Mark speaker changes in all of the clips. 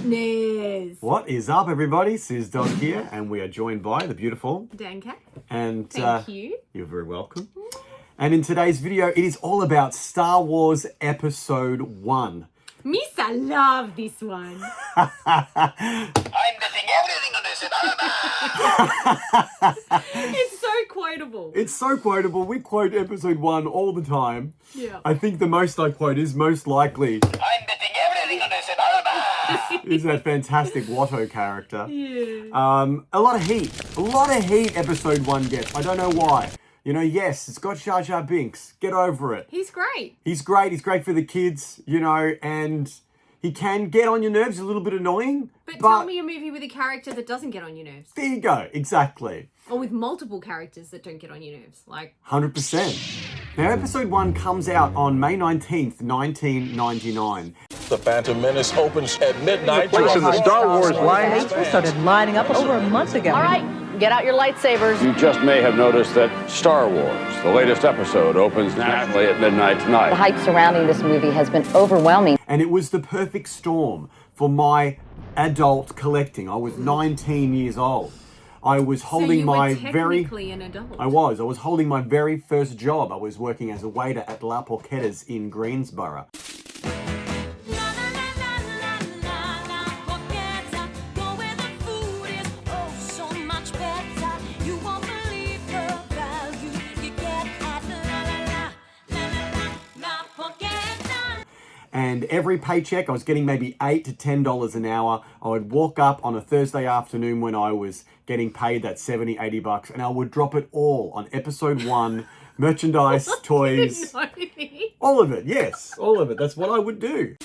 Speaker 1: goodness.
Speaker 2: What is up, everybody? Sis Dog here, and we are joined by the beautiful
Speaker 1: Dan Cat.
Speaker 2: And
Speaker 1: Thank you.
Speaker 2: You're very welcome. And in today's video, it is all about Star Wars Episode 1.
Speaker 1: Misa love this one.
Speaker 3: I'm betting everything on this.
Speaker 1: It's so quotable.
Speaker 2: It's so quotable. We quote Episode 1 all the time.
Speaker 1: Yeah.
Speaker 2: I think the most I quote is most likely
Speaker 3: I'm betting everything on this.
Speaker 2: is that fantastic Watto character.
Speaker 1: Yeah.
Speaker 2: A lot of heat. A lot of heat Episode 1 gets. I don't know why. You know, yes, it's got Jar Jar Binks. Get over it.
Speaker 1: He's great.
Speaker 2: He's great. He's great for the kids, you know, and he can get on your nerves, a little bit annoying.
Speaker 1: But tell me a movie with a character that doesn't get on your nerves.
Speaker 2: There you go. Exactly.
Speaker 1: Or with multiple characters that don't get on your nerves. Like,
Speaker 2: 100%. Now, Episode 1 comes out on May 19th, 1999.
Speaker 4: The Phantom Menace opens at midnight.
Speaker 5: Place in the Star Wars line.
Speaker 6: People started lining up over a month ago.
Speaker 7: All right, get out your lightsabers.
Speaker 5: You just may have noticed that Star Wars, the latest episode, opens nationally at midnight tonight.
Speaker 7: The hype surrounding this movie has been overwhelming.
Speaker 2: And it was the perfect storm for my adult collecting. I was 19 years old. I was holding
Speaker 1: so you
Speaker 2: my
Speaker 1: were
Speaker 2: very...
Speaker 1: technically an adult.
Speaker 2: I was holding my very first job. I was working as a waiter at La Porchetta's in Greensboro. And every paycheck, I was getting maybe $8 to $10 an hour. I would walk up on a Thursday afternoon when I was getting paid that $70, $80, and I would drop it all on Episode 1, merchandise, toys, all of it, yes, all of it. That's what I would do.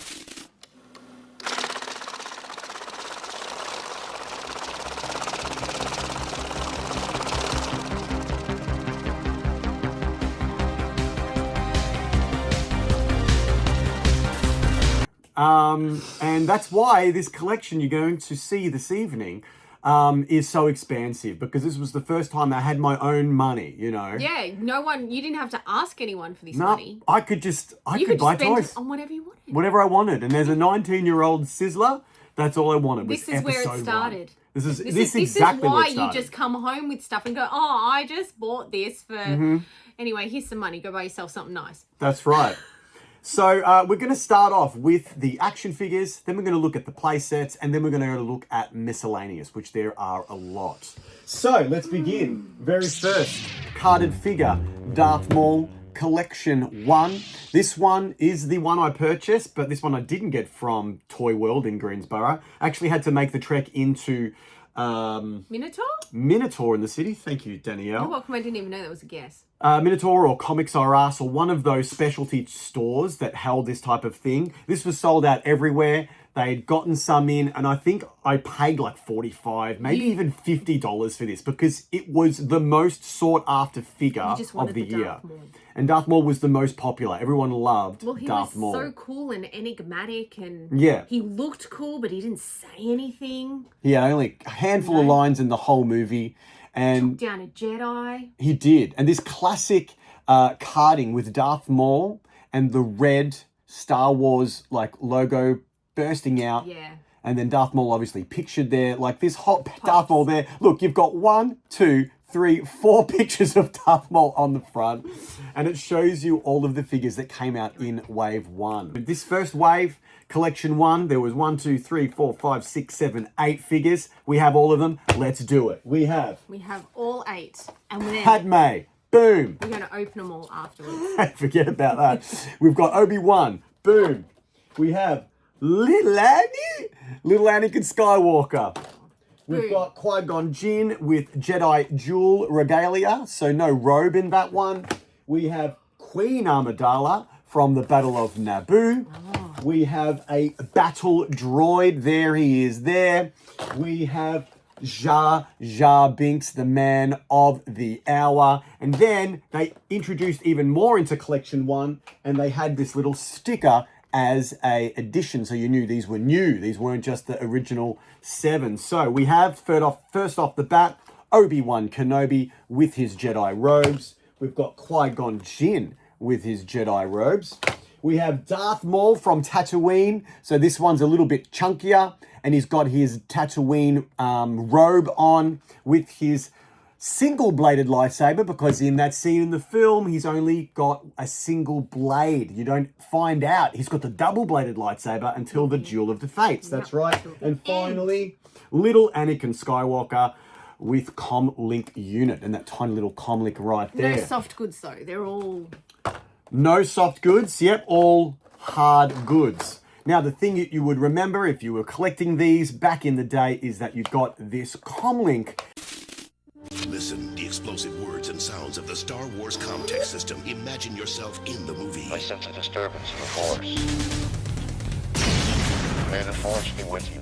Speaker 2: And that's why this collection you're going to see this evening is so expansive, because this was the first time I had my own money, you know.
Speaker 1: Yeah, you didn't have to ask anyone for this money.
Speaker 2: I could buy
Speaker 1: spend
Speaker 2: toys
Speaker 1: it on whatever you wanted.
Speaker 2: whatever I wanted. And there's a 19-year-old Sizzler. That's all I wanted.
Speaker 1: This is where it started.
Speaker 2: This is
Speaker 1: This
Speaker 2: exactly
Speaker 1: is why
Speaker 2: where it
Speaker 1: you
Speaker 2: started.
Speaker 1: just come home with stuff and go, oh, I just bought this for... Anyway, here's some money. Go buy yourself something nice.
Speaker 2: That's right. So we're going to start off with the action figures, then we're going to look at the play sets, and then we're going to look at miscellaneous, which there are a lot. So let's begin. Very first carded figure, Darth Maul Collection 1. This one is the one I purchased, but this one I didn't get from Toy World in Greensboro. I actually had to make the trek into
Speaker 1: Minotaur?
Speaker 2: Minotaur in the city. Thank you, Danielle.
Speaker 1: You're welcome. I didn't even know that was a guess.
Speaker 2: Minotaur or Comics R Us or one of those specialty stores that held this type of thing. This was sold out everywhere. They'd gotten some in, and I think I paid like $45, maybe even $50 for this, because it was the most sought after figure of the year.
Speaker 1: Darth Maul.
Speaker 2: And Darth Maul was the most popular. Everyone loved
Speaker 1: Well, he
Speaker 2: Darth
Speaker 1: was
Speaker 2: Maul.
Speaker 1: so cool and enigmatic, and
Speaker 2: Yeah.
Speaker 1: he looked cool, but he didn't say anything.
Speaker 2: He had only a handful of lines in the whole movie, and
Speaker 1: Down a Jedi.
Speaker 2: he did. And this classic carding with Darth Maul and the red Star Wars like logo bursting out.
Speaker 1: Yeah.
Speaker 2: And then Darth Maul obviously pictured there, like this hot Darth Maul there. Look, you've got 1, 2, 3, 4 pictures of Darth Maul on the front. And it shows you all of the figures that came out in Wave 1. This first wave, Collection 1, there was 1, 2, 3, 4, 5, 6, 7, 8 figures. We have all of them. Let's do it. We have
Speaker 1: all 8. And then
Speaker 2: Padme. Boom.
Speaker 1: we're going to open them all afterwards.
Speaker 2: Forget about that. We've got Obi-Wan. Boom. We have Little Anakin Skywalker. We've got Qui-Gon Jinn with Jedi Jewel Regalia, so no robe in that one. We have Queen Amidala from the Battle of Naboo. We have a battle droid. There he is there. We have Jar Jar Binks, the man of the hour. And then they introduced even more into Collection 1, and they had this little sticker as a addition, so you knew these were new. These weren't just the original 7. So we have first off the bat, Obi-Wan Kenobi with his Jedi robes. We've got Qui-Gon Jinn with his Jedi robes. We have Darth Maul from Tatooine. So this one's a little bit chunkier, and he's got his Tatooine robe on with his single-bladed lightsaber, because in that scene in the film, he's only got a single blade. You don't find out he's got the double-bladed lightsaber until the Duel of the Fates. That's right. And finally, little Anakin Skywalker with comlink unit, and that tiny little comlink right there.
Speaker 1: No soft goods though. They're all...
Speaker 2: No soft goods. Yep, all hard goods. Now, the thing that you would remember if you were collecting these back in the day is that you got this comlink.
Speaker 8: Listen, the explosive words and sounds of the Star Wars Comtech system. Imagine yourself in the movie.
Speaker 3: I sense a disturbance in the Force. May the Force be with you.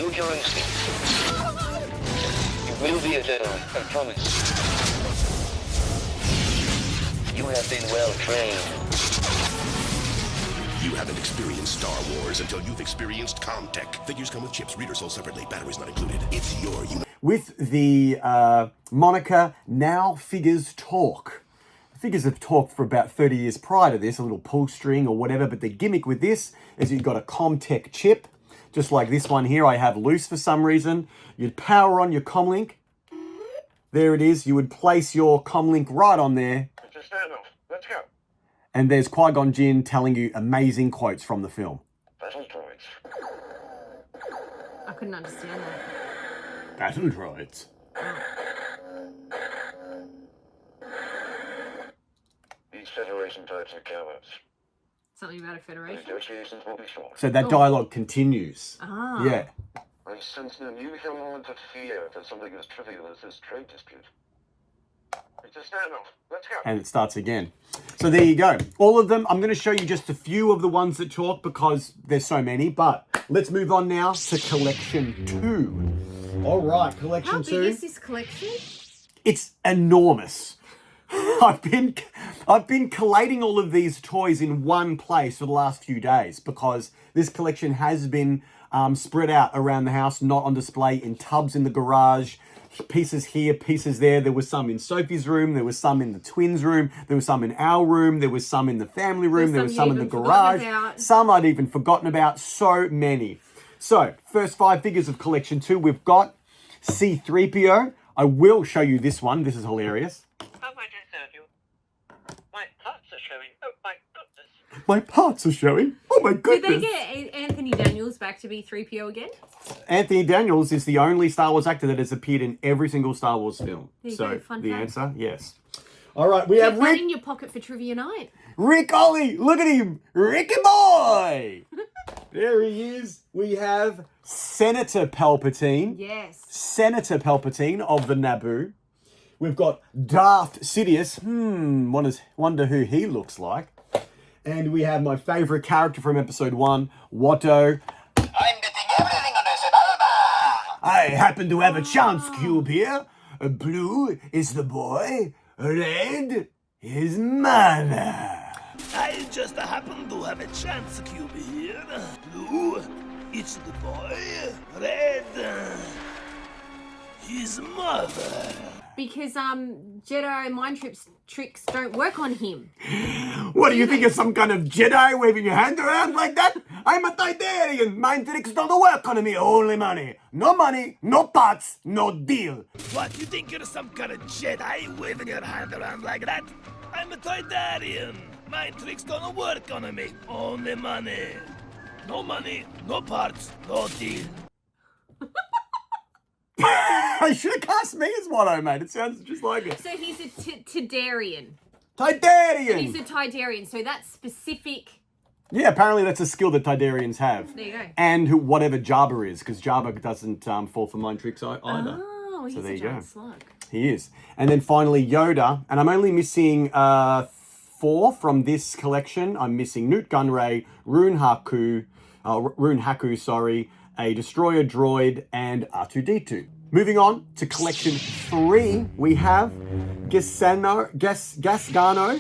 Speaker 3: Use your instincts. You will be a Jedi, I promise. You have been well trained.
Speaker 8: You haven't experienced Star Wars until you've experienced Comtech. Figures come with chips, readers sold separately, batteries not included. It's your
Speaker 2: With the moniker, Now Figures Talk. Figures have talked for about 30 years prior to this, a little pull string or whatever, but the gimmick with this is you've got a Comtech chip, just like this one here I have loose for some reason. You'd power on your comlink. There it is. You would place your comlink right on there.
Speaker 3: Mr. Stanhope, let's go.
Speaker 2: And there's Qui-Gon Jinn telling you amazing quotes from the film.
Speaker 3: Battle droids.
Speaker 1: I couldn't understand that.
Speaker 2: Battle droids.
Speaker 3: These Federation types are cowards.
Speaker 1: Something about a federation.
Speaker 3: Negotiations will be short.
Speaker 2: So that dialogue continues.
Speaker 1: Ah.
Speaker 2: Yeah.
Speaker 3: I sense an unusual element of fear for something as trivial as this trade dispute. Mr. Stanhope, let's go.
Speaker 2: And it starts again. So there you go. All of them. I'm going to show you just a few of the ones that talk because there's so many. But let's move on now to Collection 2. All right, Collection
Speaker 1: How
Speaker 2: 2.
Speaker 1: big is this collection?
Speaker 2: It's enormous. I've been collating all of these toys in one place for the last few days because this collection has been spread out around the house, not on display in tubs in the garage, pieces here, pieces there. There was some in Sophie's room, there was some in the twins' room, there was some in our room, there was some in the family room, there was some in the garage, some I'd even forgotten about, so many. So, first 5 figures of Collection 2, we've got C-3PO. I will show you this one, this is hilarious.
Speaker 9: How might I serve you? My parts are showing. Oh my goodness.
Speaker 2: My parts are showing. Oh my goodness.
Speaker 1: Did they get Anthony Daniels back to be 3PO again?
Speaker 2: Anthony Daniels is the only Star Wars actor that has appeared in every single Star Wars film.
Speaker 1: There you
Speaker 2: So
Speaker 1: go, fun
Speaker 2: the
Speaker 1: fact.
Speaker 2: answer, yes. All right, we have
Speaker 1: Keep that
Speaker 2: Rick.
Speaker 1: in your pocket for trivia night.
Speaker 2: Rick Ollie, look at him, Ricky boy. There he is. We have Senator Palpatine.
Speaker 1: Yes.
Speaker 2: Senator Palpatine of the Naboo. We've got Darth Sidious. Wonder who he looks like. And we have my favorite character from episode 1, Watto.
Speaker 3: I'm getting everything on this.
Speaker 2: I happen to have a chance cube here. Blue is the boy. Red is mother.
Speaker 10: I just happen to have a chance cube here. Blue, it's the boy. Red, his mother.
Speaker 1: Because Jedi mind tricks don't work on him.
Speaker 2: What do you think of some kind of Jedi waving your hand around like that? I'm a Titarian. Mind tricks don't work on me. Only money. No parts, no deal.
Speaker 10: What, you think you're some kind of Jedi waving your hand around like that? I'm a Titarian. Mind tricks don't work on me. Only money. No parts, no deal.
Speaker 2: I should have cast me as Watto, mate. It sounds just like it.
Speaker 1: So he's a Tidarian.
Speaker 2: Titarian!
Speaker 1: He's a Tidarian, so that's specific.
Speaker 2: Yeah, apparently that's a skill that Tidarians have.
Speaker 1: There you go.
Speaker 2: And whatever Jabba is, because Jabba doesn't fall for mind tricks either.
Speaker 1: Oh, he's
Speaker 2: So there
Speaker 1: a
Speaker 2: you go.
Speaker 1: giant slug.
Speaker 2: He is. And then finally Yoda, and I'm only missing 4 from this collection. I'm missing Newt Gunray, Rune Haku, a Destroyer Droid, and R2-D2. Moving on to Collection 3, we have Gasgano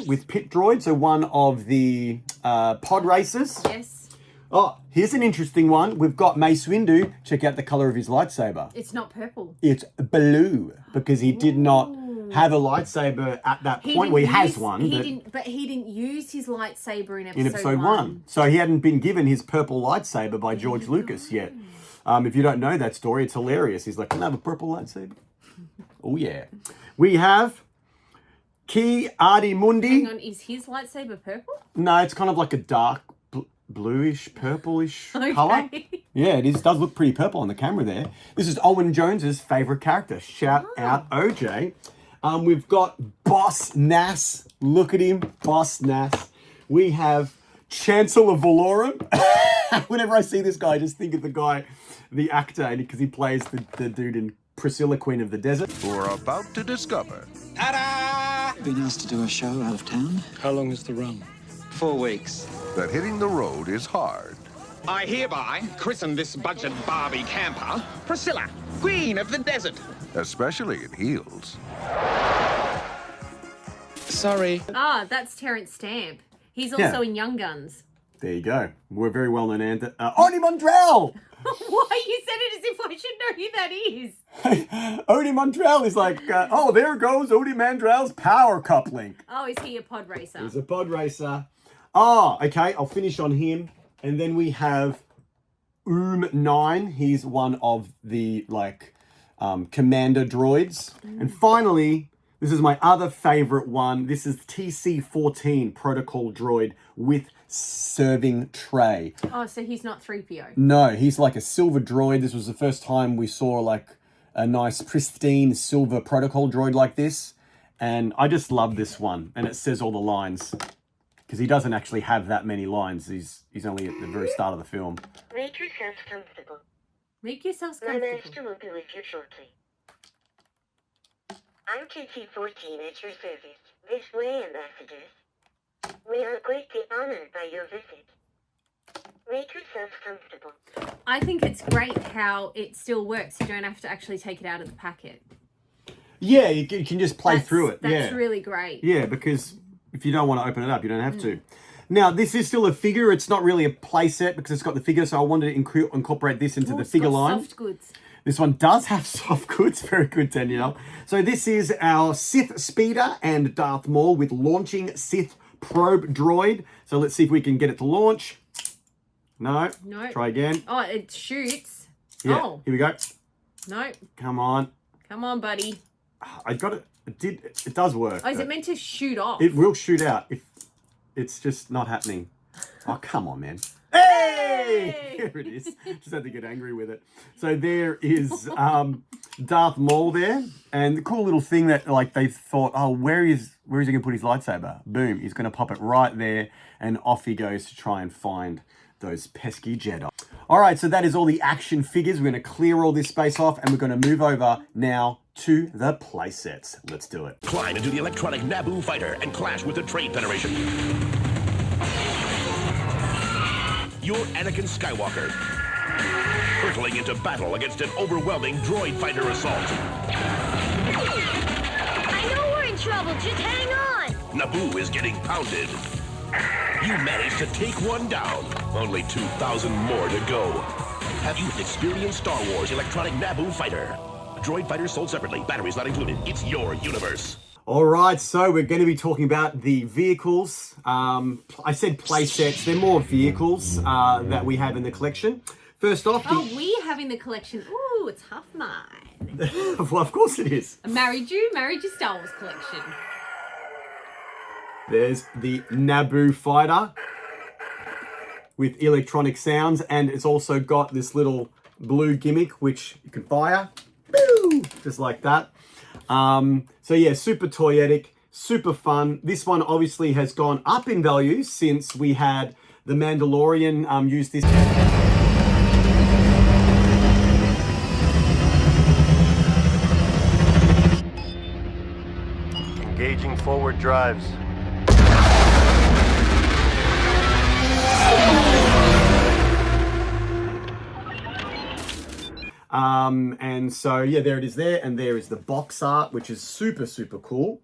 Speaker 2: with Pit Droid, so one of the pod racers.
Speaker 1: Yes.
Speaker 2: Oh, here's an interesting one. We've got Mace Windu. Check out the color of his lightsaber.
Speaker 1: It's not purple.
Speaker 2: It's blue because he did not have a lightsaber at that point. Well, he has one.
Speaker 1: He didn't use his lightsaber in
Speaker 2: in episode 1. So he hadn't been given his purple lightsaber by George Lucas yet. If you don't know that story, it's hilarious. He's like, can I have a purple lightsaber? Oh, yeah. We have Ki Adi Mundi.
Speaker 1: Hang on, is his lightsaber purple?
Speaker 2: No, it's kind of like a dark bluish, purplish colour. Yeah, it is. Does look pretty purple on the camera there. This is Owen Jones's favourite character. Shout out OJ. We've got Boss Nass. Look at him, Boss Nass. We have Chancellor Valorum. Whenever I see this guy, I just think of the guy, the actor, because he plays the dude in Priscilla, Queen of the Desert.
Speaker 8: We're about to discover.
Speaker 11: Been asked to do a show out of town.
Speaker 4: How long is the run?
Speaker 11: 4 weeks.
Speaker 8: That hitting the road is hard.
Speaker 10: I hereby christen this budget Barbie camper Priscilla, Queen of the Desert.
Speaker 8: Especially in heels.
Speaker 11: Sorry.
Speaker 1: Ah, that's Terrence Stamp. He's also in Young Guns.
Speaker 2: There you go. We're very well known actor. Odie Montrell!
Speaker 1: Why? You said it as if I should know who that is.
Speaker 2: Odie Montrell is like, oh, there goes Odie Montrell's power coupling.
Speaker 1: Oh, is he a pod racer?
Speaker 2: He's a pod racer. Oh, okay, I'll finish on him. And then we have 9. He's one of the, commander droids. And finally, this is my other favorite one. This is TC-14 protocol droid with serving tray.
Speaker 1: Oh, so he's not 3PO?
Speaker 2: No, he's like a silver droid. This was the first time we saw a nice pristine silver protocol droid like this. And I just love this one. And it says all the lines. Because he doesn't actually have that many lines. He's only at the very start of the film.
Speaker 9: Make yourselves comfortable.
Speaker 1: Make yourselves
Speaker 9: My
Speaker 1: comfortable.
Speaker 9: master will be with you shortly. I'm TT-14 at your service. This way, ambassadors. We are greatly honored by your visit. Make yourselves comfortable.
Speaker 1: I think it's great how it still works. You don't have to actually take it out of the packet.
Speaker 2: Yeah, you can just play through it.
Speaker 1: That's really great.
Speaker 2: Yeah, because if you don't want to open it up, you don't have to. Now, this is still a figure. It's not really a play set because it's got the figure, so I wanted to incorporate this into the figure line.
Speaker 1: Soft goods.
Speaker 2: This one does have soft goods. Very good, Danielle. So this is our Sith Speeder and Darth Maul with launching Sith probe droid. So let's see if we can get it to launch. No. Try again.
Speaker 1: Oh, it shoots.
Speaker 2: Yeah.
Speaker 1: Oh.
Speaker 2: Here we go.
Speaker 1: No.
Speaker 2: Come on.
Speaker 1: Come on, buddy.
Speaker 2: I got it. It does work.
Speaker 1: Oh, is it meant to shoot off?
Speaker 2: It will shoot out if it's just not happening. Oh, come on, man. Hey! Here it is. Just had to get angry with it. So there is Darth Maul there. And the cool little thing that they thought, oh, where is he going to put his lightsaber? Boom. He's going to pop it right there. And off he goes to try and find those pesky Jedi. All right, so that is all the action figures. We're going to clear all this space off and we're going to move over now to the playsets. Let's do it.
Speaker 8: Climb into the electronic Naboo fighter and clash with the Trade Federation. You're Anakin Skywalker, hurtling into battle against an overwhelming droid fighter assault.
Speaker 12: I know we're in trouble, just hang on!
Speaker 8: Naboo is getting pounded. You managed to take one down. Only 2,000 more to go. Have you experienced Star Wars electronic Naboo fighter? Droid fighters sold separately, batteries not included. It's your universe.
Speaker 2: All right, so we're going to be talking about the vehicles. I said play sets. They're more vehicles that we have in the collection. First off...
Speaker 1: we have in the collection. Ooh, it's half mine.
Speaker 2: Well, of course it is.
Speaker 1: I married your Star Wars collection.
Speaker 2: There's the Naboo fighter with electronic sounds, and it's also got this little blue gimmick which you can fire. Boo! Just like that. So yeah, super toyetic, super fun. This one obviously has gone up in value since we had The Mandalorian use this.
Speaker 13: Engaging forward drives.
Speaker 2: And so, yeah, there it is there. And there is the box art, which is super, super cool.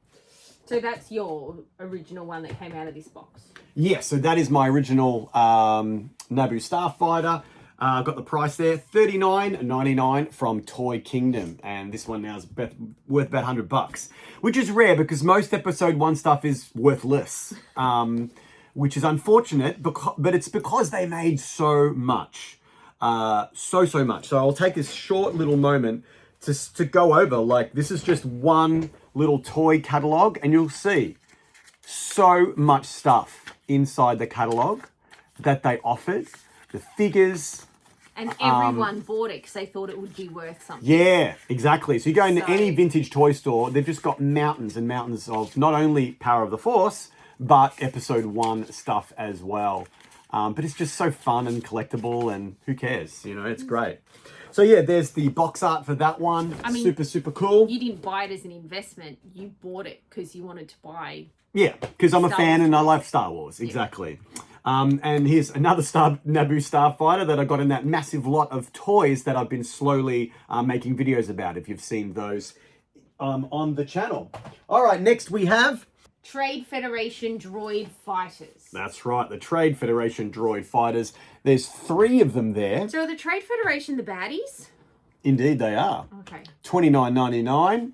Speaker 1: So that's your original one that came out of this box?
Speaker 2: Yeah, so that is my original Naboo Starfighter. I've got the price there, $39.99 from Toy Kingdom. And this one now is worth about $100, which is rare because most episode 1 stuff is worthless, which is unfortunate, but it's because they made so much. So much. So I'll take this short little moment to go over, like, this is just one little toy catalog, and you'll see so much stuff inside the catalog that they offered. The figures.
Speaker 1: And everyone bought it because they thought it would be worth something.
Speaker 2: Yeah, exactly. So you go into any vintage toy store, they've just got mountains and mountains of not only Power of the Force, but episode 1 stuff as well. But it's just so fun and collectible, and who cares? You know, it's great. So yeah, there's the box art for that one. I mean, super cool.
Speaker 1: You didn't buy it as an investment. You bought it because you wanted to buy.
Speaker 2: Yeah, because I'm a fan and I love Star Wars. Exactly. And here's another Naboo Starfighter that I got in that massive lot of toys that I've been slowly making videos about, if you've seen those on the channel. All right, next we have
Speaker 1: Trade Federation Droid Fighters.
Speaker 2: That's right, the Trade Federation Droid Fighters. There's 3 of them there.
Speaker 1: So are the Trade Federation the baddies?
Speaker 2: Indeed they are.
Speaker 1: Okay.
Speaker 2: $29.99.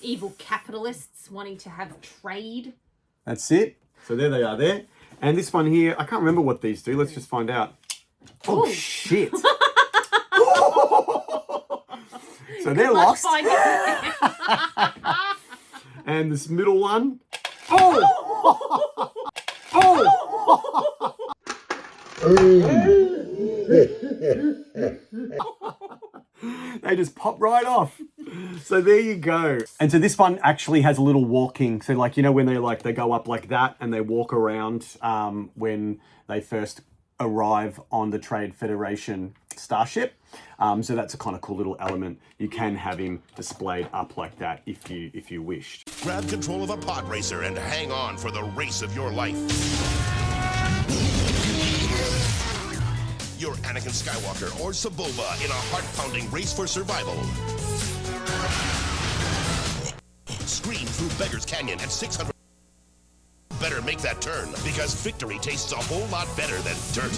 Speaker 1: Evil capitalists wanting to have trade.
Speaker 2: That's it. So there they are there. And this one here, I can't remember what these do. Let's just find out. Oh, shit. So they're lost. And this middle one. Oh! Oh! They just pop right off. So there you go. And so this one actually has a little walking. So like, you know, when they go up like that and they walk around when they first arrive on the Trade Federation starship. So that's a kind of cool little element. You can have him displayed up like that if you wished.
Speaker 8: Grab control of a pod racer and hang on for the race of your life. You're Anakin Skywalker or Sebulba in a heart-pounding race for survival. Scream through Beggar's Canyon at 600. Better make that turn, because victory tastes a whole lot better than dirt.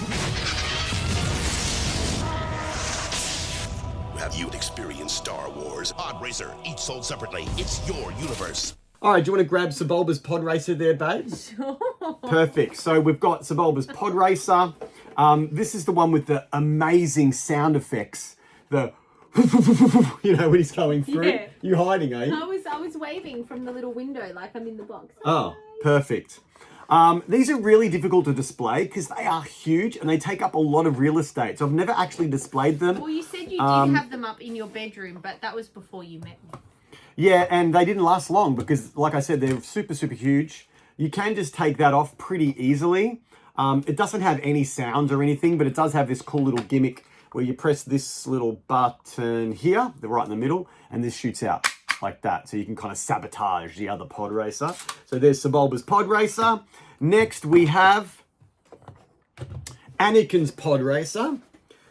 Speaker 8: Have you experienced Star Wars? Pod Racer, each sold separately. It's your universe.
Speaker 2: All right, do you want to grab Sebulba's Pod Racer there, babes?
Speaker 1: Sure.
Speaker 2: Perfect. So we've got Sebulba's Pod Racer. This is the one with the amazing sound effects. The, you know, when he's going through.
Speaker 1: Yeah.
Speaker 2: You hiding, eh?
Speaker 1: I was waving from the little window like I'm in the box.
Speaker 2: Oh, perfect. These are really difficult to display because they are huge and they take up a lot of real estate. So I've never actually displayed them.
Speaker 1: Well, you said you did have them up in your bedroom, but that was before you met me.
Speaker 2: Yeah, and they didn't last long because, like I said, they're super huge. You can just take that off pretty easily. It doesn't have any sounds or anything, but it does have this cool little gimmick where you press this little button here, right in the middle, and this shoots out like that. So you can kind of sabotage the other pod racer. So there's Sebulba's Pod Racer. Next we have Anakin's Pod Racer.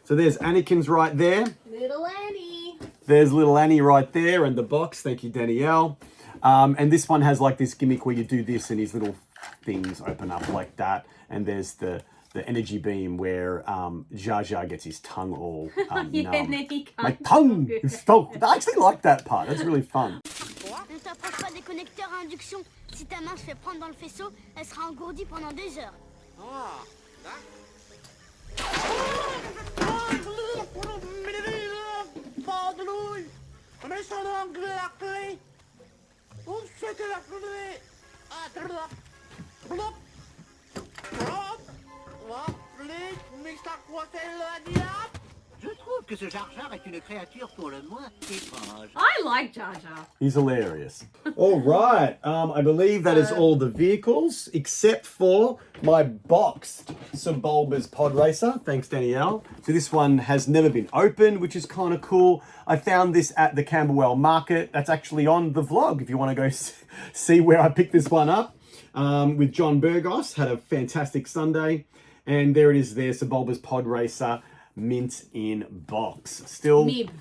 Speaker 2: So there's Anakin's right there.
Speaker 1: Little Annie.
Speaker 2: There's little Annie right there and the box. Thank you, Danielle. And this one has like this gimmick where you do this and these little things open up like that. And there's the energy beam where Jar Jar gets his tongue all numb.
Speaker 1: Yeah, and then he can't.
Speaker 2: My tongue is stuck. I actually like that part. That's really fun.
Speaker 12: Ne t'approche pas des connecteurs à induction. Si ta main se fait prendre dans le faisceau, elle sera engourdie pendant des heures.
Speaker 14: Je trouve que ce Jar Jar est une créature pour le moins étrange.
Speaker 1: I like Jar Jar.
Speaker 2: He's hilarious. All right. I believe that is all the vehicles except for my boxed Sebulba's Pod Racer. Thanks, Danielle. So this one has never been opened, which is kind of cool. I found this at the Camberwell Market. That's actually on the vlog if you want to go see where I picked this one up with John Burgos. Had a fantastic Sunday. And there it is there, Sebulba's Pod Racer. Mint in box. Still,
Speaker 1: Mib.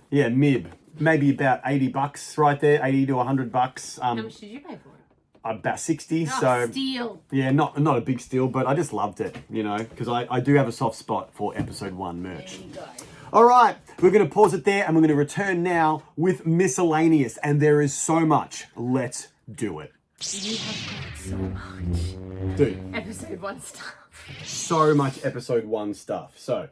Speaker 2: Yeah, Mib. Maybe about $80 right there, $80 to $100.
Speaker 1: How much did you pay for it?
Speaker 2: about 60.
Speaker 1: Oh,
Speaker 2: so
Speaker 1: steal.
Speaker 2: yeah, not a big steal, but I just loved it, you know, because I do have a soft spot for episode 1 merch.
Speaker 1: There you go.
Speaker 2: All right, we're going to pause it there and we're going to return now with miscellaneous. And there is so much. Let's do it.
Speaker 1: You have got so much.
Speaker 2: Dude.
Speaker 1: Episode 1 stuff.
Speaker 2: So much episode 1 stuff. So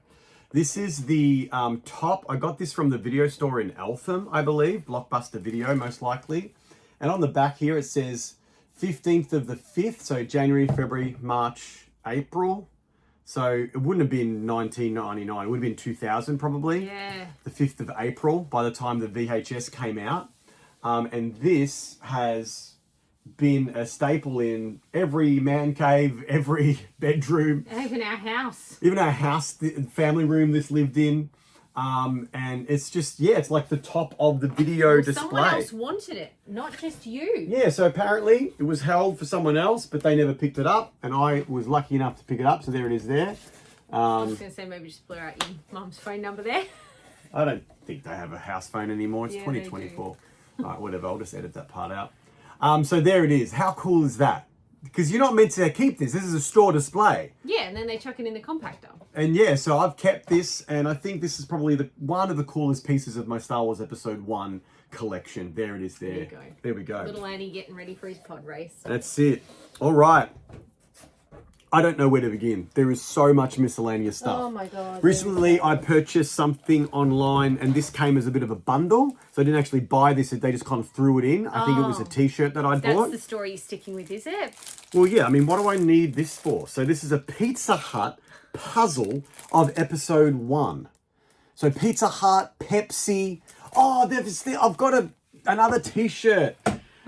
Speaker 2: this is the top. I got this from the video store in Eltham, I believe. Blockbuster Video, most likely. And on the back here, it says 15th of the 5th. So January, February, March, April. So it wouldn't have been 1999. It would have been 2000 probably.
Speaker 1: Yeah.
Speaker 2: The 5th of April by the time the VHS came out. And this has been a staple in every man cave, every bedroom.
Speaker 1: Even our house.
Speaker 2: Even our house, the family room this lived in. And it's just, yeah, it's like the top of the video display.
Speaker 1: Someone else wanted it, not just you.
Speaker 2: Yeah, so apparently it was held for someone else, but they never picked it up. And I was lucky enough to pick it up, so there it is there.
Speaker 1: I was going to say maybe just blur out your mum's phone number there.
Speaker 2: I don't think they have a house phone anymore. It's
Speaker 1: Yeah,
Speaker 2: 2024. All right, whatever. I'll just edit that part out. So there it is. How cool is that? Because you're not meant to keep this. This is a store display.
Speaker 1: Yeah, and then they chuck it in the compactor.
Speaker 2: And yeah, so I've kept this, and I think this is probably one of the coolest pieces of my Star Wars Episode 1 collection. There it is there.
Speaker 1: There you go.
Speaker 2: There we go.
Speaker 1: Little Annie getting ready for his pod race.
Speaker 2: That's it. All right. I don't know where to begin. There is so much miscellaneous stuff.
Speaker 1: Oh my God.
Speaker 2: Recently, I purchased something online, and this came as a bit of a bundle. So I didn't actually buy this. They just kind of threw it in. I think it was a t-shirt that I'd bought.
Speaker 1: That's the story you're sticking with, is it?
Speaker 2: Well, yeah. I mean, what do I need this for? So this is a Pizza Hut puzzle of episode 1. So Pizza Hut, Pepsi. Oh, I've got another t-shirt.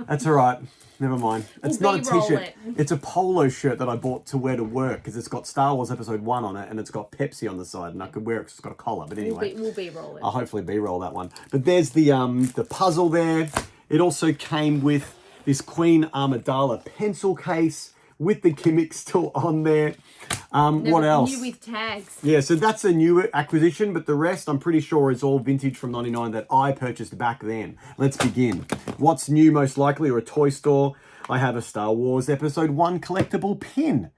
Speaker 2: That's all right. Never mind. It's not a t-shirt. It's a polo shirt that I bought to wear to work because it's got Star Wars Episode 1 on it and it's got Pepsi on the side, and I could wear it because it's got a collar. But anyway,
Speaker 1: We'll B-roll it.
Speaker 2: I'll hopefully B-roll that one. But there's the puzzle there. It also came with this Queen Amidala pencil case with the gimmick still on there. What else?
Speaker 1: New with tags.
Speaker 2: Yeah, so that's a new acquisition, but the rest I'm pretty sure is all vintage from 99 that I purchased back then. Let's begin. What's new most likely, or a toy store? I have a Star Wars Episode 1 collectible pin.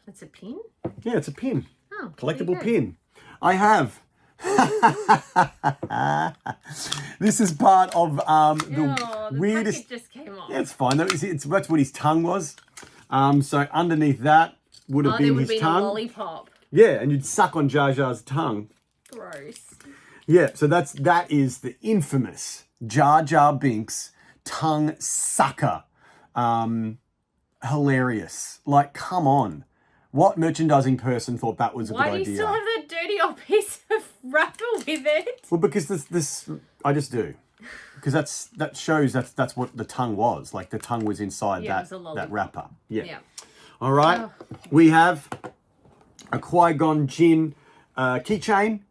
Speaker 1: That's a pin?
Speaker 2: Yeah, it's a pin.
Speaker 1: Oh,
Speaker 2: collectible pin. I have. This is part of the weirdest.
Speaker 1: Just came off.
Speaker 2: Yeah, it's fine. That's what his tongue was. So underneath that would have been his tongue.
Speaker 1: A lollipop.
Speaker 2: Yeah, and you'd suck on Jar Jar's tongue.
Speaker 1: Gross.
Speaker 2: Yeah, so that is the infamous Jar Jar Binks tongue sucker. Hilarious. Like, come on. What merchandising person thought that was a good idea?
Speaker 1: Why do you still have that dirty old piece of wrapper with it?
Speaker 2: Well, because this I just do. Because that shows that's what the tongue was. Like, the tongue was inside that wrapper. Yeah. All right. We have a Qui-Gon Jinn keychain.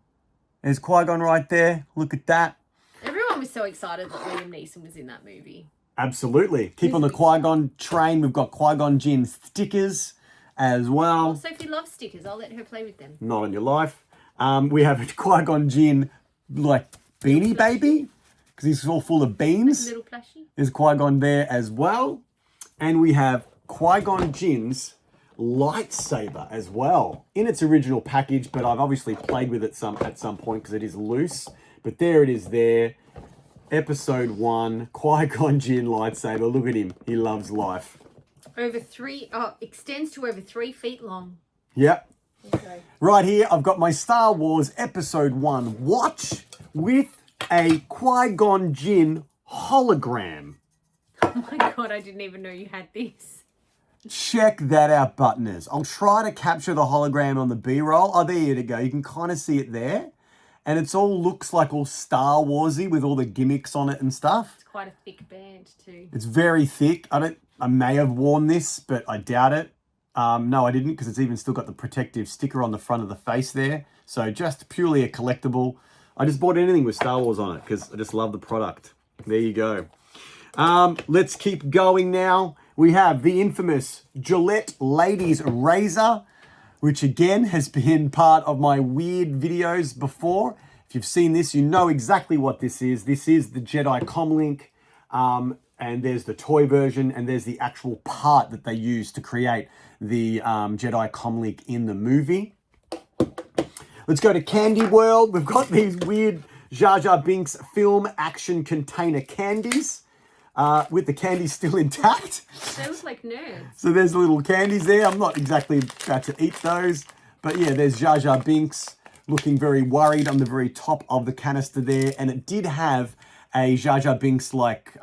Speaker 2: There's Qui-Gon right there. Look at that.
Speaker 1: Everyone was so excited that Liam Neeson was in that movie.
Speaker 2: Absolutely. Keep on the Qui-Gon train. We've got Qui-Gon Jinn stickers as well.
Speaker 1: Oh, Sophie loves stickers. I'll let her play with them.
Speaker 2: Not on your life. We have a Qui-Gon Jinn, like, beanie baby. Because he's all full of beans.
Speaker 1: Little plushie.
Speaker 2: There's Qui-Gon there as well. And we have Qui-Gon Jinn's lightsaber as well in its original package, but I've obviously played with it at some point because it is loose. But there it is there. Episode 1, Qui-Gon Jinn lightsaber. Look at him. He loves life.
Speaker 1: Extends to over 3 feet long.
Speaker 2: Yep.
Speaker 1: Okay.
Speaker 2: Right here, I've got my Star Wars Episode 1 watch with a Qui-Gon Jinn hologram.
Speaker 1: Oh my God, I didn't even know you had this.
Speaker 2: Check that out, buttoners. I'll try to capture the hologram on the B-roll. Oh, there you go. You can kind of see it there. And it's all looks like all Star Warsy with all the gimmicks on it and stuff.
Speaker 1: It's quite a thick band too.
Speaker 2: It's very thick. I may have worn this, but I doubt it. No, I didn't, because it's even still got the protective sticker on the front of the face there. So just purely a collectible. I just bought anything with Star Wars on it because I just love the product. There you go. Let's keep going now. We have the infamous Gillette Ladies Razor, which again has been part of my weird videos before. If you've seen this, you know exactly what this is. This is the Jedi Comlink and there's the toy version, and there's the actual part that they used to create the Jedi Comlink in the movie. Let's go to Candy World. We've got these weird Jar Jar Binks film action container candies with the candies still intact.
Speaker 1: They look like nerds.
Speaker 2: So there's little candies there. I'm not exactly about to eat those. But yeah, there's Jar Jar Binks looking very worried on the very top of the canister there. And it did have a Jar Jar Binks like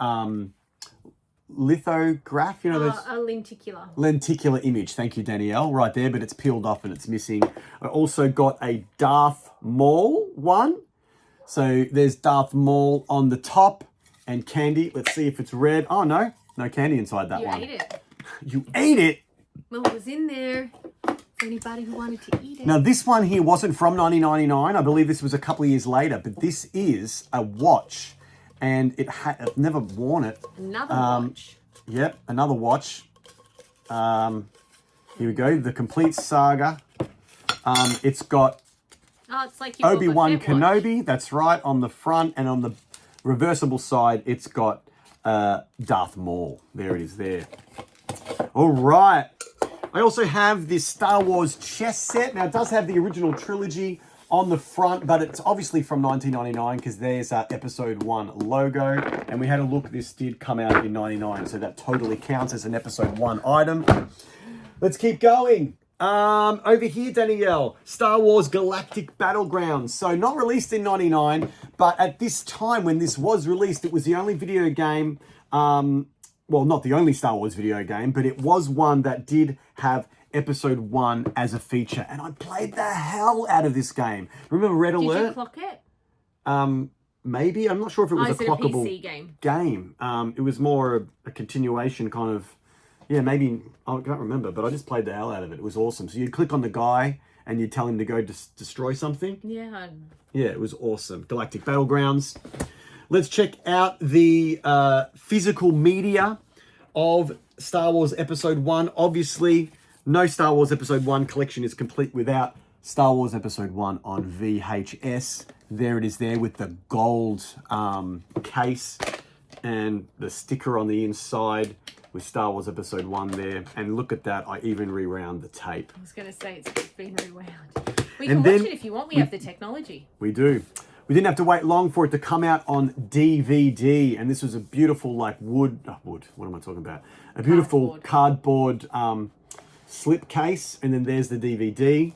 Speaker 2: lithograph, you know, those
Speaker 1: A lenticular.
Speaker 2: lenticular image. Thank you, Danielle, right there, but it's peeled off and it's missing. I also got a Darth Maul one. So there's Darth Maul on the top and candy. Let's see if it's red. Oh, no. No candy inside that one.
Speaker 1: You ate it.
Speaker 2: You ate it?
Speaker 1: Well, it was in there for anybody who wanted to eat it.
Speaker 2: Now, this one here wasn't from 1999. I believe this was a couple of years later, but this is a watch. And I've never worn it.
Speaker 1: Another watch.
Speaker 2: Yep, another watch. Here we go, the complete saga. It's got
Speaker 1: Oh, it's like your Boba
Speaker 2: Obi-Wan
Speaker 1: Fett watch.
Speaker 2: Kenobi, that's right, on the front, and on the reversible side, it's got Darth Maul. There it is there. All right. I also have this Star Wars chess set. Now, it does have the original trilogy on the front, but it's obviously from 1999 because there's our Episode 1 logo. And we had a look, this did come out in 99, so that totally counts as an Episode 1 item. Let's keep going. Over here, Danielle, Star Wars Galactic Battlegrounds. So not released in 99, but at this time when this was released, it was the only video game, well, not the only Star Wars video game, but it was one that did have Episode 1 as a feature. And I played the hell out of this game. Remember Red Alert?
Speaker 1: Did you clock it?
Speaker 2: Maybe. I'm not sure if it was a
Speaker 1: is it
Speaker 2: clockable
Speaker 1: PC game?
Speaker 2: It was more a continuation kind of, yeah, maybe, I can't remember, but I just played the hell out of it. It was awesome. So you'd click on the guy and you'd tell him to go destroy something.
Speaker 1: Yeah.
Speaker 2: Yeah, it was awesome. Galactic Battlegrounds. Let's check out the physical media of Star Wars Episode 1. Obviously, no Star Wars Episode 1 collection is complete without Star Wars Episode 1 on VHS. There it is there with the gold case and the sticker on the inside with Star Wars Episode 1 there. And look at that, I even rewound the tape.
Speaker 1: I was going to say it's been rewound. We
Speaker 2: And
Speaker 1: can watch
Speaker 2: then
Speaker 1: it if you want. We have the technology.
Speaker 2: We do. We didn't have to wait long for it to come out on DVD. And this was a beautiful, like, wood, what am I talking about? A beautiful cardboard slip case. And then there's the DVD.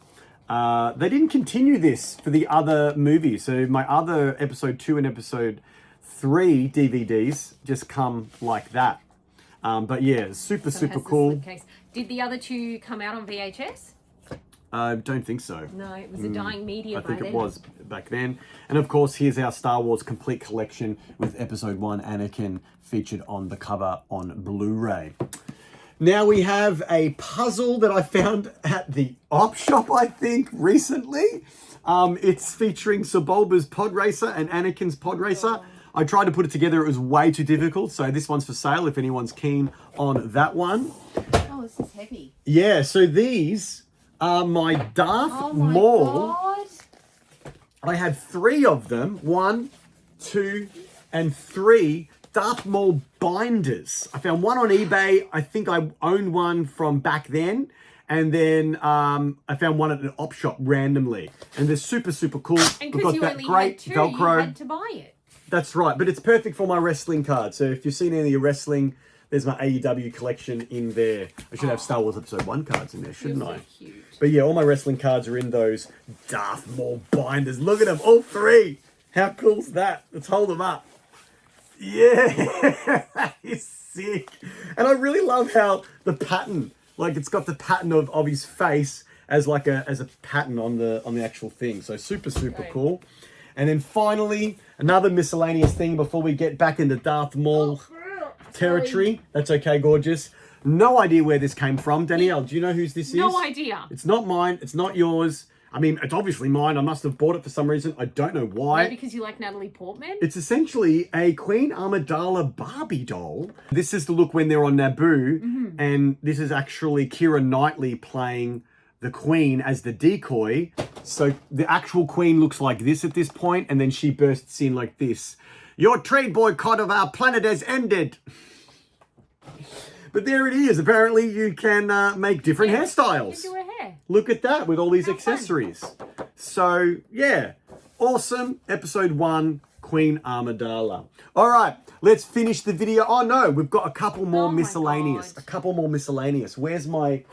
Speaker 2: They didn't continue this for the other movies. So my other Episode 2 and Episode 3 DVDs just come like that. But yeah, super cool.
Speaker 1: Did the other two come out on VHS?
Speaker 2: I don't think so.
Speaker 1: No, it was a dying media
Speaker 2: I
Speaker 1: by
Speaker 2: think
Speaker 1: then.
Speaker 2: it was back then. And of course, here's our Star Wars complete collection with Episode 1 Anakin featured on the cover on Blu-ray. Now we have a puzzle that I found at the op shop, I think, recently. It's featuring Sebulba's Pod Racer and Anakin's Pod Racer. I tried to put it together. It was way too difficult. So this one's for sale if anyone's keen on that one.
Speaker 1: Oh, this is heavy.
Speaker 2: Yeah, so these are my Darth Maul.
Speaker 1: God.
Speaker 2: I had 3 of them. 1, 2, and 3 Darth Maul binders. I found one on eBay. I think I owned one from back then. And then I found one at an op shop randomly. And they're super cool.
Speaker 1: And
Speaker 2: We've got
Speaker 1: because you
Speaker 2: that
Speaker 1: only
Speaker 2: great
Speaker 1: had 2,
Speaker 2: Velcro.
Speaker 1: you had to buy it.
Speaker 2: That's right, but it's perfect for my wrestling card. So if you've seen any of your wrestling, there's my AEW collection in there. I should have Star Wars Episode 1 cards in there, shouldn't I?
Speaker 1: Cute.
Speaker 2: But yeah, all my wrestling cards are in those Darth Maul binders. Look at them, all 3. How cool's that? Let's hold them up. Yeah, that is sick. And I really love how the pattern, like it's got the pattern of his face as like as a pattern on the actual thing. So super cool. And then finally, another miscellaneous thing before we get back into Darth Maul territory. That's okay, gorgeous. No idea where this came from. Danielle, do you know whose this is?
Speaker 1: No idea.
Speaker 2: It's not mine. It's not yours. I mean, it's obviously mine. I must have bought it for some reason. I don't know why.
Speaker 1: Maybe because you like Natalie Portman?
Speaker 2: It's essentially a Queen Amidala Barbie doll. This is the look when they're on Naboo. And this is actually Keira Knightley playing the Queen as the decoy. So the actual Queen looks like this at this point, and then she bursts in like this. Your trade boycott of our planet has ended. But there it is. Apparently you can make different hairstyles.
Speaker 1: You can do her hair.
Speaker 2: Look at that with all these accessories. So yeah, awesome. Episode 1, Queen Amidala. All right, let's finish the video. Oh no, we've got a couple more miscellaneous.
Speaker 1: God.
Speaker 2: A couple more miscellaneous. Where's my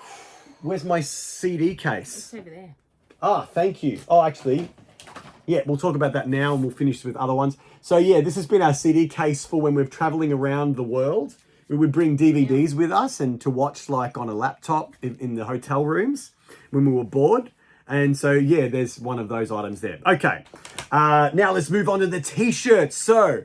Speaker 2: CD case?
Speaker 1: It's over there.
Speaker 2: Ah, thank you. Oh, actually, yeah, we'll talk about that now and we'll finish with other ones. So yeah, this has been our CD case for when we're traveling around the world. We would bring DVDs with us and to watch like on a laptop in the hotel rooms when we were bored. And so, yeah, there's one of those items there. Okay, now let's move on to the t-shirts. So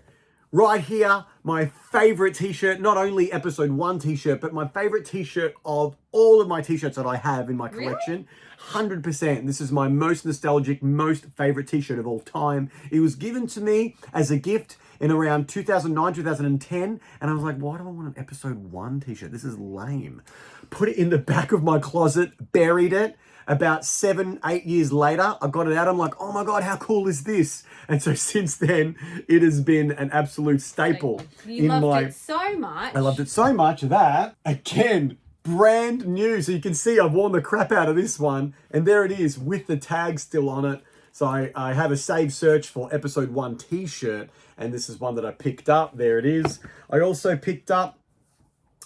Speaker 2: right here, my favorite t-shirt, not only episode 1 t-shirt, but my favorite t-shirt of all of my t-shirts that I have in my collection. 100%. This is my most nostalgic, most favorite t-shirt of all time. It was given to me as a gift in around 2009, 2010. And I was like, why do I want an episode 1 t-shirt? This is lame. Put it in the back of my closet, buried it. About 7-8 years later, I got it out. I'm like, oh my God, how cool is this? And so since then, it has been an absolute staple.
Speaker 1: You loved it so much.
Speaker 2: I loved it so much that, again, brand new. So you can see I've worn the crap out of this one. And there it is with the tag still on it. So I have a saved search for episode 1 t-shirt. And this is one that I picked up. There it is. I also picked up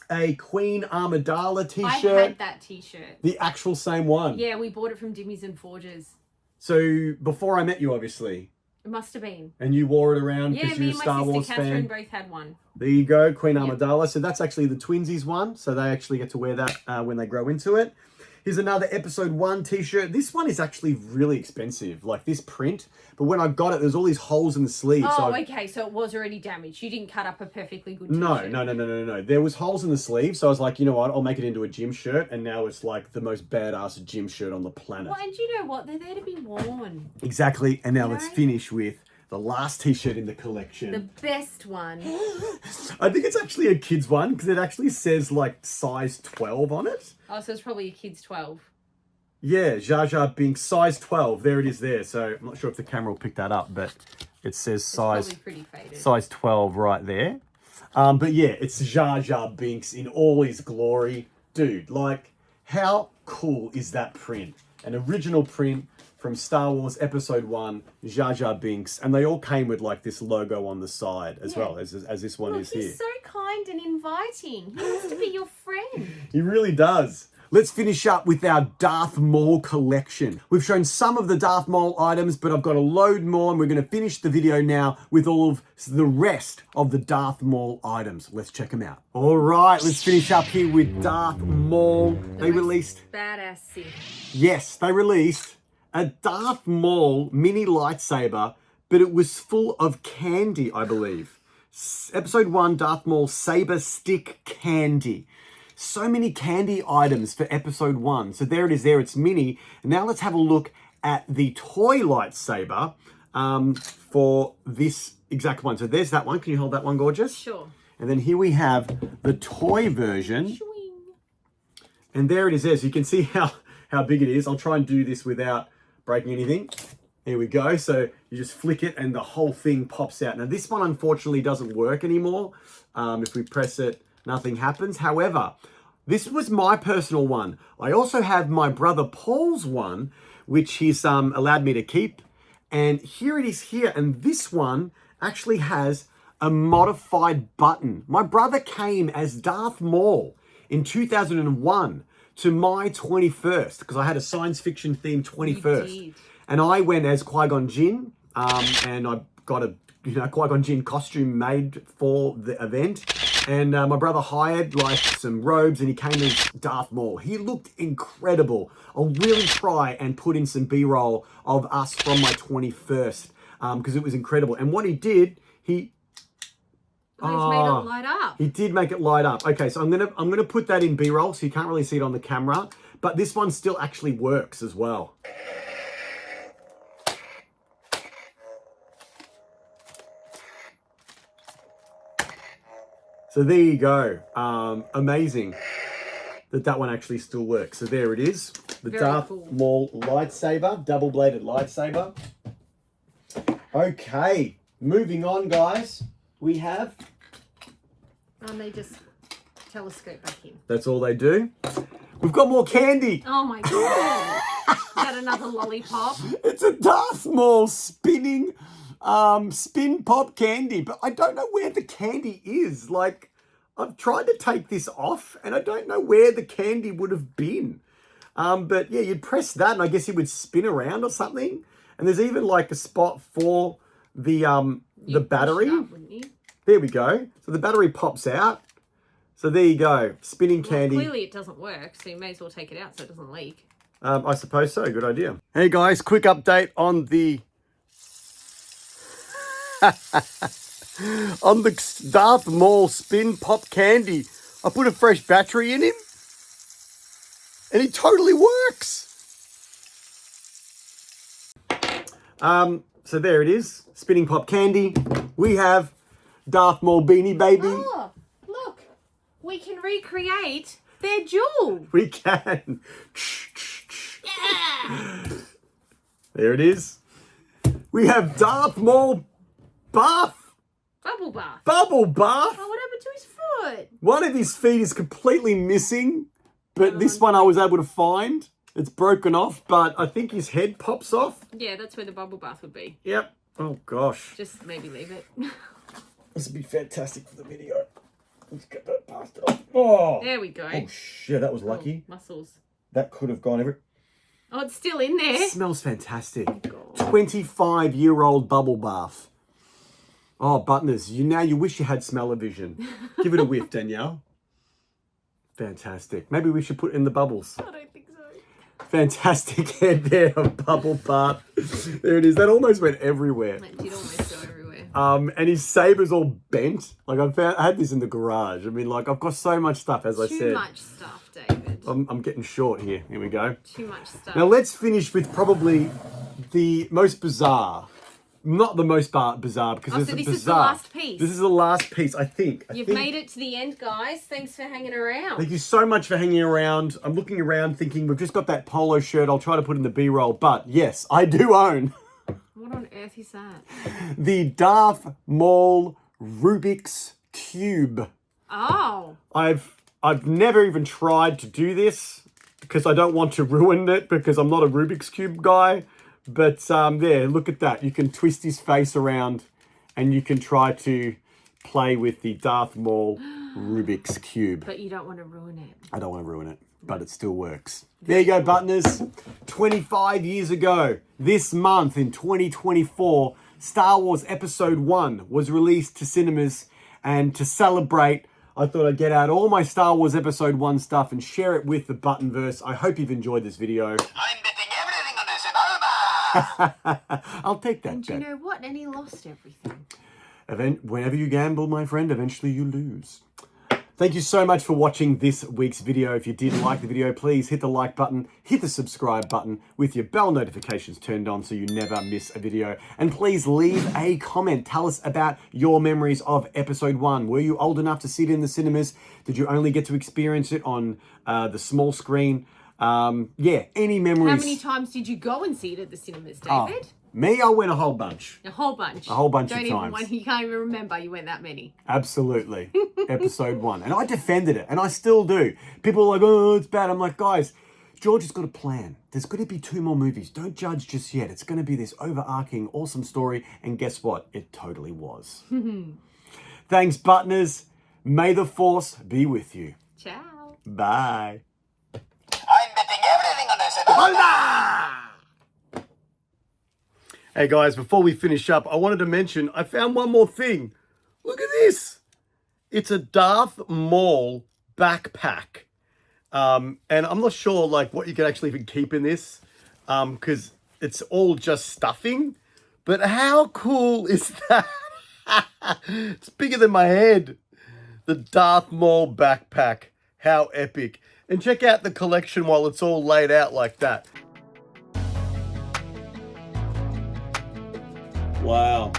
Speaker 2: a Queen Amidala t-shirt.
Speaker 1: I had that t-shirt.
Speaker 2: The actual same one.
Speaker 1: Yeah, we bought it from Dimmies and Forges.
Speaker 2: So before I met you, obviously.
Speaker 1: It must have been.
Speaker 2: And you wore it around
Speaker 1: Yeah,
Speaker 2: because
Speaker 1: me
Speaker 2: you're a
Speaker 1: and
Speaker 2: Star
Speaker 1: my
Speaker 2: Wars
Speaker 1: sister Catherine
Speaker 2: fan.
Speaker 1: both had one.
Speaker 2: There you go, Queen Amidala. So that's actually the twinsies one. So they actually get to wear that when they grow into it. Here's another episode 1 t-shirt. This one is actually really expensive, like this print. But when I got it, there's all these holes in the sleeve.
Speaker 1: Oh, okay. So it was already damaged. You didn't cut up a perfectly good t-shirt.
Speaker 2: No. There was holes in the sleeve. So I was like, you know what? I'll make it into a gym shirt. And now it's like the most badass gym shirt on the planet.
Speaker 1: Well, and you know what? They're there to be worn.
Speaker 2: Exactly. And now let's finish with the last t-shirt in the collection.
Speaker 1: The best one.
Speaker 2: I think it's actually a kid's one because it actually says like size 12 on it.
Speaker 1: Oh, so it's probably a kid's 12.
Speaker 2: Yeah, Jar Jar Binks, size 12. There it is there. So I'm not sure if the camera will pick that up, but it says size 12 right there. But yeah, it's Jar Jar Binks in all his glory. Dude, like, how cool is that print? An original print from Star Wars Episode 1, Jar Jar Binks. And they all came with like this logo on the side as well as this one is here.
Speaker 1: He's so kind and inviting. He wants to be your friend.
Speaker 2: He really does. Let's finish up with our Darth Maul collection. We've shown some of the Darth Maul items, but I've got a load more, and we're going to finish the video now with all of the rest of the Darth Maul items. Let's check them out. All right, let's finish up here with Darth Maul. They released...
Speaker 1: Badass Sith.
Speaker 2: Yes, they released a Darth Maul mini lightsaber, but it was full of candy, I believe. Episode 1, Darth Maul Saber Stick Candy. So many candy items for episode 1. So there it is there, it's mini. Now let's have a look at the toy lightsaber for this exact one. So there's that one. Can you hold that one, gorgeous?
Speaker 1: Sure.
Speaker 2: And then here we have the toy version. And there it is there. So you can see how big it is. I'll try and do this without breaking anything. Here we go. So you just flick it and the whole thing pops out. Now this one unfortunately doesn't work anymore. If we press it, nothing happens. However, this was my personal one. I also have my brother Paul's one, which he's allowed me to keep. And here it is here. And this one actually has a modified button. My brother came as Darth Maul in 2001 to my 21st, because I had a science fiction themed 21st. And I went as Qui-Gon Jinn, and I got a Qui-Gon Jinn costume made for the event. And my brother hired like some robes and he came as Darth Maul. He looked incredible. I'll really try and put in some B-roll of us from my 21st because it was incredible. And what he did, he
Speaker 1: made it light up.
Speaker 2: He did make it light up. Okay, so I'm gonna put that in B-roll so you can't really see it on the camera. But this one still actually works as well. So there you go. Amazing that one actually still works. So there it is. The
Speaker 1: Very
Speaker 2: Darth
Speaker 1: cool.
Speaker 2: Maul lightsaber, double-bladed lightsaber. Okay, moving on, guys. We have...
Speaker 1: And they just telescope back in.
Speaker 2: That's all they do. We've got more candy.
Speaker 1: Oh my god. Is that another lollipop?
Speaker 2: It's a Darth Maul spinning spin pop candy, but I don't know where the candy is. Like, I've tried to take this off and I don't know where the candy would have been. But yeah, you'd press that and I guess it would spin around or something. And there's even like a spot for the battery.
Speaker 1: Push it up, wouldn't you?
Speaker 2: There we go. So the battery pops out. So there you go. Spinning candy.
Speaker 1: Clearly it doesn't work, so you may as well take it out so it doesn't leak.
Speaker 2: I suppose so. Good idea. Hey guys, quick update on the on the Darth Maul spin pop candy. I put a fresh battery in him and he totally works. So there it is. Spinning pop candy. We have Darth Maul Beanie Baby.
Speaker 1: Oh, look. We can recreate their jewel.
Speaker 2: We can.
Speaker 1: Yeah.
Speaker 2: There it is. We have Darth Maul Bath.
Speaker 1: Bubble bath.
Speaker 2: Bubble bath.
Speaker 1: Oh, what happened to his foot?
Speaker 2: One of his feet is completely missing, but this one I was able to find. It's broken off, but I think his head pops off.
Speaker 1: Yeah, that's where the bubble bath would be.
Speaker 2: Yep. Oh, gosh.
Speaker 1: Just maybe leave it.
Speaker 2: This would be fantastic for the video. Let's get that past it off. Oh.
Speaker 1: There we go.
Speaker 2: Oh, shit. That was lucky.
Speaker 1: Oh, muscles.
Speaker 2: That could have gone every...
Speaker 1: Oh, it's still in there.
Speaker 2: It smells fantastic. 25-year-old bubble bath. Oh, Buttners, you wish you had smell-o-vision. Give it a whiff, Danielle. Fantastic. Maybe we should put in the bubbles.
Speaker 1: I don't think so.
Speaker 2: Fantastic head there of bubble bath. There it is. That almost went everywhere.
Speaker 1: It did almost go everywhere.
Speaker 2: And his saber's all bent. Like I had this in the garage. I mean, like I've got so much stuff, as I said.
Speaker 1: Too much stuff, David.
Speaker 2: I'm getting short here. Here we go.
Speaker 1: Too much stuff.
Speaker 2: Now let's finish with probably the most bizarre. Not the most bizarre because
Speaker 1: so
Speaker 2: it's a
Speaker 1: this
Speaker 2: bizarre.
Speaker 1: is the last piece.
Speaker 2: This is the last piece, I think.
Speaker 1: You've made it to the end, guys. Thanks for hanging around.
Speaker 2: Thank you so much for hanging around. I'm looking around thinking we've just got that polo shirt. I'll try to put in the B-roll. But yes, I do own
Speaker 1: What on earth is that?
Speaker 2: the Darth Maul Rubik's Cube.
Speaker 1: Oh.
Speaker 2: I've never even tried to do this because I don't want to ruin it because I'm not a Rubik's Cube guy. But there, look at that. You can twist his face around and you can try to play with the Darth Maul Rubik's Cube.
Speaker 1: But you don't want to ruin it.
Speaker 2: I don't want to ruin it, but it still works. There you go, Buttners. 25 years ago, this month in 2024, Star Wars Episode 1 was released to cinemas. And to celebrate, I thought I'd get out all my Star Wars Episode 1 stuff and share it with the Buttonverse. I hope you've enjoyed this video.
Speaker 14: I'm betting everything on this Obama!
Speaker 2: I'll take that
Speaker 1: And do
Speaker 2: bet.
Speaker 1: you know what? And he lost everything.
Speaker 2: Whenever you gamble, my friend, eventually you lose. Thank you so much for watching this week's video. If you did like the video, please hit the like button, hit the subscribe button with your bell notifications turned on so you never miss a video. And please leave a comment. Tell us about your memories of Episode 1. Were you old enough to see it in the cinemas? Did you only get to experience it on the small screen? Yeah, any memories.
Speaker 1: How many times did you go and see it at the cinemas, David?
Speaker 2: Me, I went a whole bunch.
Speaker 1: A whole bunch.
Speaker 2: A whole bunch of
Speaker 1: Don't even
Speaker 2: times.
Speaker 1: want, you can't even remember you went that many.
Speaker 2: Absolutely. Episode 1. And I defended it, and I still do. People are like, oh, it's bad. I'm like, guys, George has got a plan. There's going to be 2 more movies. Don't judge just yet. It's going to be this overarching, awesome story. And guess what? It totally was. Thanks, Buttners. May the Force be with you.
Speaker 1: Ciao.
Speaker 2: Bye.
Speaker 14: I'm betting everything on this Obama!
Speaker 2: Hey guys, before we finish up, I wanted to mention I found one more thing. Look at this. It's a Darth Maul backpack. And I'm not sure like what you can actually even keep in this because it's all just stuffing. But how cool is that? It's bigger than my head. The Darth Maul backpack. How epic. And check out the collection while it's all laid out like that. Wow.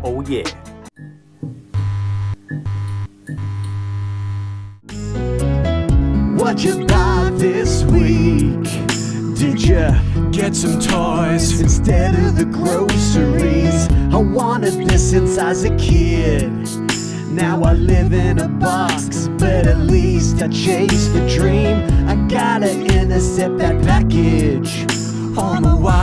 Speaker 2: Oh yeah.
Speaker 15: What'd you buy this week? Did you get some toys instead of the groceries? I wanted this since I was a kid. Now I live in a box, but at least I chased the dream. I gotta intercept that package on the wire.